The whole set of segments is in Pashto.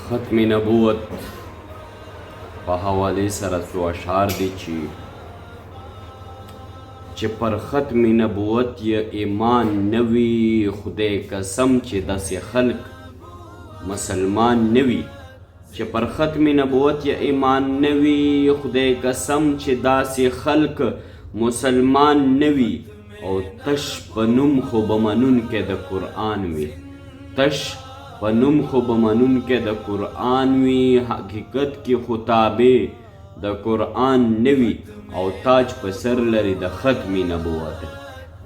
ختم نبوت په حوالې سره څو اشعار دي چې پر ختم نبوت یې ایمان نوي خدای قسم چې داسې خلق مسلمان نوي چې پر ختم نبوت یې ایمان نوي خدای قسم چې داسې خلق مسلمان نوي او تش په نوم خو به منونکی د قرآن وي تش په نوم خو به منونکی د قرآن وي حقیقت کې خو تابع د قرآن نوي او تاج په سر لري د ختم نبوت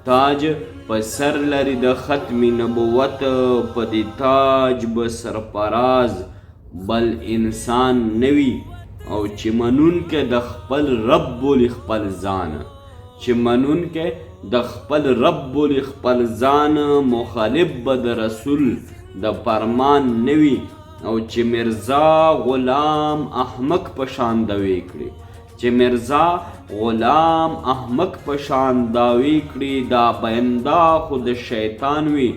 تاج په سر لري د ختم نبوت په دې تاج به سرفراز بل انسان نوي او چې منونکی د خپل رب بولي خپل ځان چې منونکی د خپل رب بولي خپل ځان مخالف به د رسول د فرمان نوي او چې مرزا غلام احمق په شان دعوی کړي چې مرزا غلام احمق په شان دعوی کړي دا بنده خو د شیطان وي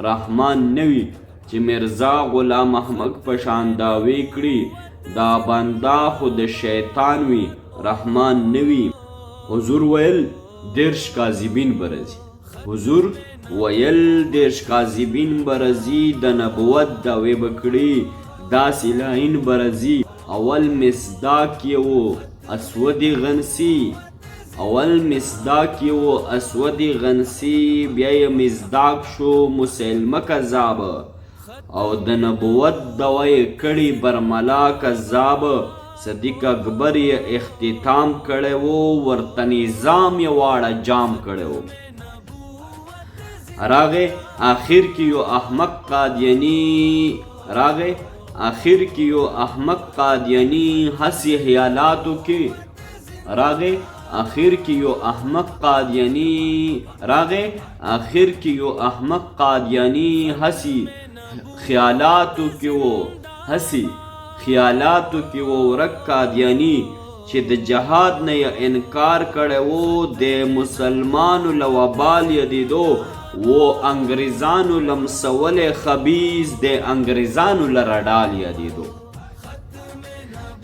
رحمان نوي چې مرزا غلام احمق په شان دعوی کړي دا بنده خو د شیطان وي رحمان نوي حضور ویل دیرش کاذبین برزي حضور ویل دیرش کاذبین برزي د نبوت دعوی بکړي داسې لاین برزي اول مصداق یې و اسود غنسی اول مصداق یې و اسود غنسی بیا یې مصداق شو مسلمه کذاب او د نبوت دعوی کړي برملا کذاب صدیق اکبر یې اختتام کړی و ورته نظام یې واړه جام کړی و راغې آخر کې یو احمق قادیانی راغې آخر کې یو احمق قادیانی هسې خیالاتو کې راغې آخر کې یو احمق قادیانی راغې آخر کې یو احمق قادیانی هسې خیالاتو کې و هسې خیالاتو کې و ورک قادیانی چې د جهاد نه یې انکار کړی و د مسلمانو له وبال یې دیدو و انګریزانو لمسول خبیث د انګریزانو له رډال یې دیدو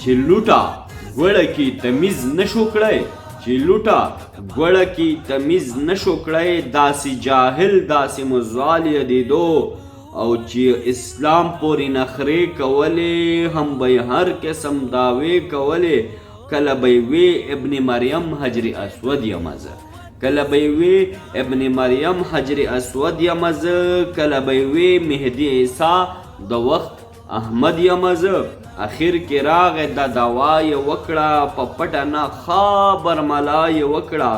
چې لوټه ګوړه کې تمیز نشو کړی چې لوټه ګوړه کې تمیز نشو کړی داسې جاهل داسې مزوال یې دیدو او چې اسلام پورې نخرې کولې هم به هر قسم دعوې کولې کله به وی ابن مریم حجر اسود یمزه کله به وی ابن مریم حجر اسود یمزه کله به وی مهدی عیسی د وخت احمد یمزه اخر کې راغې د دعوا یې وکړه په پټه نه خبر ملا یې وکړه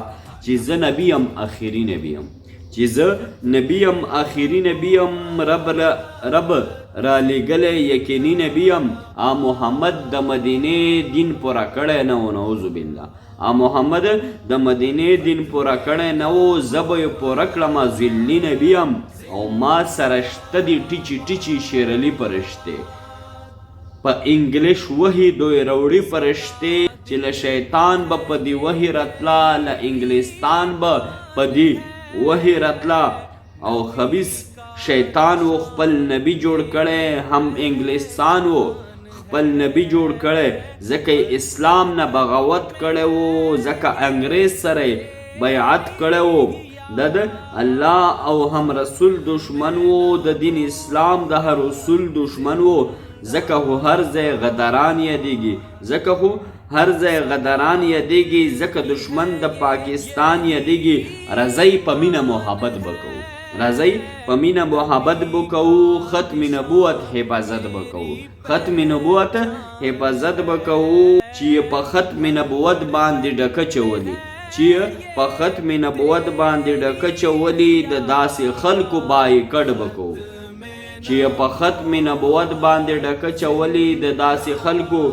چې زه نبی یم اخري نبی یم چې زه نبی یم آخري نبی یم رب را لېږلی یقیني نبی یم محمد د مدینې دین پوره کړی نه و نعوذ بالله محمد د مدینې دین پوره کړی نه و زه به یې پوره کړم ذلي نبی یم او ما سره شته دي ټیچي ټیچي شیرعلي فرشتې په انګلیش وحي دوی روړي فرشتې چې له شیطان به په دې وحي راتله له انګلستان به په دې وحی رتلا او خبیث شیطان و خپل نبی جوړ کړي هم انګلستان و خپل نبی جوړ کړي ځکه اسلام نه بغاوت کړي و ځکه انګریز سره بیعت کړي و د الله او هم رسول دشمن و د دین اسلام د هر رسول دشمن و ځکه هو هر ځای غدران یادېږي ځکه هو هر ځای غدران یادېږي ځکه دشمن د پاکستان یادېږي راځئ په مینه محبت به کوو راځئ په مینه محبت به کوو ختم نبوت حفاظت به کوو ختم نبوت حفاظت به کوو چې په ختم نبوت باندې ډکه چولي چې په ختم نبوت باندې ډکه چولي د داسې خلکو بایکټ به کوو چې په ختم نبوت باندې ډکه چولي د داسې خلکو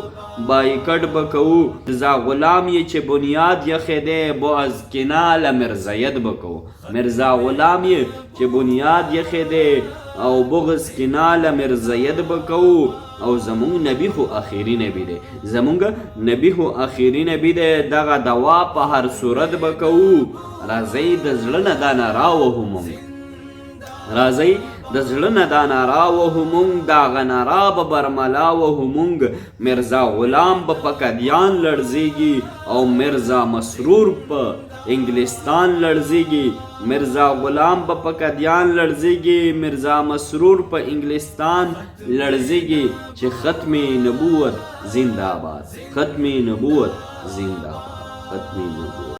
بایکټ به کوو زا غلام یې چې بنیاد یخې دی بعض کنال مرزیت به کوو مرزا غلام یې چې بنیاد یخې دی او بغض کنال مرزیت به کوو او زمونږ نبی خو اخیری نبی دی زمونږ نبی خو اخیری نبی دی دغه دوا په هر صورت به کوو راځئ د زړه نه دا نه راوهو مونږ راځئ د زړه نه دا نارا وهو مونږ داغه نارا به برملا وهو مونږ مرزا غلام به په قدیان لړزیږي او مرزا مسرور په انګلستان لړزیږي مرزا غلام به په قدیان لړزیږي مرزا مسرور په انګلستان لړزیږي چې ختم نبوت زنده باد ختم نبوت زنده باد ختم نبوت